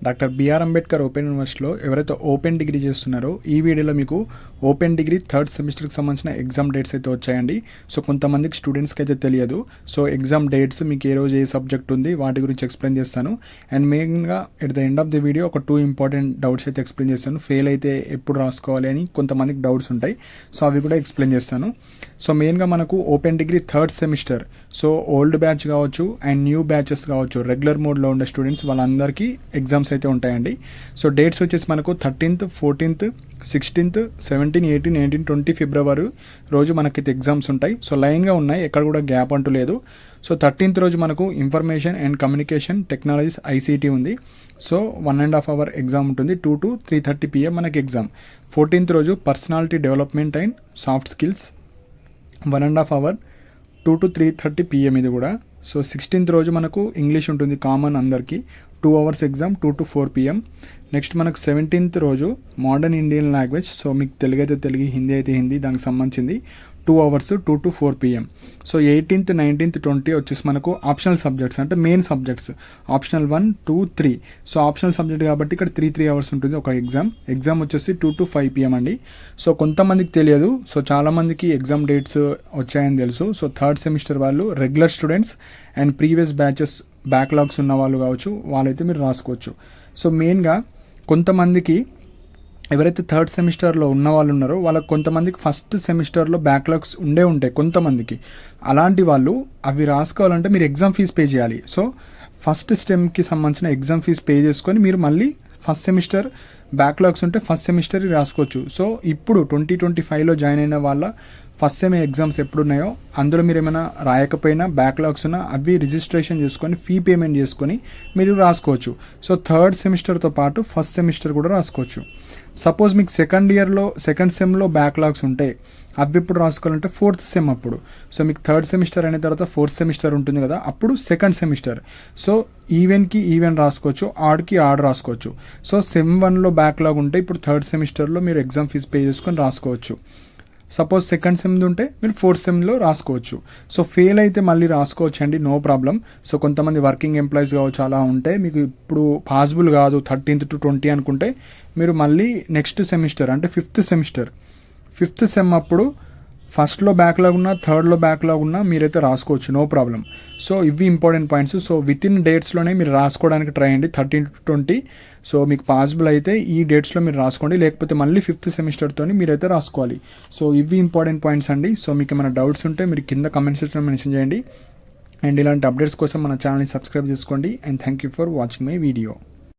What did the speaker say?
Doctor BR Ambedkar open యూనివర్సిటీలో ఎవరైతే open degree చేస్తున్నారో ఈ వీడియోలో మీకు ఓపెన్ డిగ్రీ థర్డ్ సెమిస్టర్కి సంబంధించిన ఎగ్జామ్ డేట్స్ అయితే వచ్చాయండి. సో కొంతమందికి స్టూడెంట్స్కి అయితే తెలియదు. సో ఎగ్జామ్ డేట్స్ మీకు ఏ రోజు ఏ సబ్జెక్ట్ ఉంది వాటి గురించి ఎక్స్ప్లెయిన్ చేస్తాను. అండ్ మెయిన్గా at the end of the video ఒక 2 ఇంపార్టెంట్ డౌట్స్ అయితే ఎక్స్ప్లెయిన్ చేస్తాను. ఫెయిల్ అయితే ఎప్పుడు రాసుకోవాలి అని కొంతమందికి డౌట్స్ ఉంటాయి. సో అవి కూడా ఎక్స్ప్లెయిన్ చేస్తాను. సో మెయిన్గా మనకు open degree third semester, so old batch కావచ్చు అండ్ న్యూ బ్యాచెస్ కావచ్చు, రెగ్యులర్ మోడ్లో ఉండే స్టూడెంట్స్ వాళ్ళందరికీ ఎగ్జామ్స్ అయితే ఉంటాయండి. సో డేట్స్ వచ్చేసి మనకు 13th, 14th, 16th, 17, 18, 19, 20 ఫిబ్రవరి రోజు మనకైతే ఎగ్జామ్స్ ఉంటాయి. సో లైన్గా ఉన్నాయి, ఎక్కడ కూడా గ్యాప్ అంటూ లేదు. సో 13th రోజు మనకు information and communication technologies ICT ఉంది. సో 1.5 hour ఎగ్జామ్ ఉంటుంది. 2 to 3:30 PM మనకి ఎగ్జామ్. 14th రోజు personality development and soft skills 1.5 hour 2 to 3:30 PM ఇది కూడా. సో 16th రోజు మనకు ఇంగ్లీష్ ఉంటుంది కామన్ అందరికీ, 2 hours exam 2 to 4 PM. Next మనకు 17th రోజు మోడర్న్ ఇండియన్ లాంగ్వేజ్, సో మీకు తెలుగు అయితే తెలుగు, హిందీ అయితే హిందీ, దానికి సంబంధించింది 2 hours 2 to 4 PM. So 18th, 19th, 20 వచ్చేసి మనకు ఆప్షనల్ సబ్జెక్ట్స్, అంటే main subjects optional 1, 2, 3. So optional subject కాబట్టి ఇక్కడ 3 hours ఉంటుంది ఒక ఎగ్జామ్ వచ్చేసి 2 to 5 PM అండి. సో కొంతమందికి తెలియదు, సో చాలామందికి ఎగ్జామ్ డేట్స్ వచ్చాయని తెలుసు. సో థర్డ్ సెమిస్టర్ వాళ్ళు regular students and previous batches backlogs ఉన్న వాళ్ళు కావచ్చు, వాళ్ళైతే మీరు రాసుకోవచ్చు. సో మెయిన్గా కొంతమందికి ఎవరైతే థర్డ్ సెమిస్టర్లో ఉన్న వాళ్ళు ఉన్నారో వాళ్ళకి కొంతమందికి ఫస్ట్ సెమిస్టర్లో బ్యాక్లాగ్స్ ఉంటాయి కొంతమందికి. అలాంటి వాళ్ళు అవి రాసుకోవాలంటే మీరు ఎగ్జామ్ ఫీజ్ పే చేయాలి. సో ఫస్ట్ స్టెమ్కి సంబంధించిన ఎగ్జామ్ ఫీజ్ పే చేసుకొని మీరు మళ్ళీ ఫస్ట్ సెమిస్టర్ బ్యాక్లాగ్స్ ఉంటే ఫస్ట్ సెమిస్టర్ రాసుకోవచ్చు. సో ఇప్పుడు 2025లో జాయిన్ అయిన వాళ్ళ ఫస్ట్ సెమ్ ఎగ్జామ్స్ ఎప్పుడున్నాయో అందులో మీరు ఏమైనా రాయకపోయినా బ్యాక్లాగ్స్ ఉన్నా అవి రిజిస్ట్రేషన్ చేసుకొని ఫీ పేమెంట్ చేసుకొని మీరు రాసుకోవచ్చు. సో థర్డ్ సెమిస్టర్తో పాటు ఫస్ట్ సెమిస్టర్ కూడా రాసుకోవచ్చు. సపోజ్ మీకు సెకండ్ సెమ్లో బ్యాక్లాగ్స్ ఉంటే అవి ఎప్పుడు రాసుకోవాలంటే ఫోర్త్ సెమ్ అప్పుడు. సో మీకు థర్డ్ సెమిస్టర్ అయిన తర్వాత ఫోర్త్ సెమిస్టర్ ఉంటుంది కదా, అప్పుడు సెకండ్ సెమిస్టర్. సో ఈవెన్కి ఈవెన్ రాసుకోవచ్చు, ఆడ్కి ఆడ్ రాసుకోవచ్చు. సో సెమ్ 1లో బ్యాక్లాగ్ ఉంటే ఇప్పుడు థర్డ్ సెమిస్టర్లో మీరు ఎగ్జామ్ ఫీజు పే చేసుకొని రాసుకోవచ్చు. సపోజ్ సెకండ్ సెమ్ ఉంటే మీరు ఫోర్త్ సెమ్లో రాసుకోవచ్చు. సో ఫెయిల్ అయితే మళ్ళీ రాసుకోవచ్చు అండి, నో ప్రాబ్లం. సో కొంతమంది వర్కింగ్ ఎంప్లాయీస్ కావచ్చు, అలా ఉంటే మీకు ఇప్పుడు పాసిబుల్ కాదు 13th to 20 అనుకుంటే మీరు మళ్ళీ నెక్స్ట్ సెమిస్టర్ అంటే ఫిఫ్త్ సెమ్ అప్పుడు ఫస్ట్లో బ్యాక్లాగ్ ఉన్నా థర్డ్లో బ్యాక్లాగ్ ఉన్నా మీరైతే రాసుకోవచ్చు, నో ప్రాబ్లం. సో ఇవి important points. So within డేట్స్లోనే మీరు రాసుకోవడానికి ట్రై చేయండి 13 to 20. సో మీకు పాసిబుల్ అయితే ఈ డేట్స్లో మీరు రాసుకోండి, లేకపోతే మళ్ళీ ఫిఫ్త్ సెమిస్టర్తో మీరైతే రాసుకోవాలి. సో ఇవి ఇంపార్టెంట్ పాయింట్స్ అండి. సో మీకు ఏమైనా డౌట్స్ ఉంటే మీరు కింద కమెంట్ సెక్షన్లో మెన్షన్ చేయండి. అండ్ ఇలాంటి అప్డేట్స్ కోసం మన ఛానల్ని సబ్స్క్రైబ్ చేసుకోండి. And thank you for watching my video.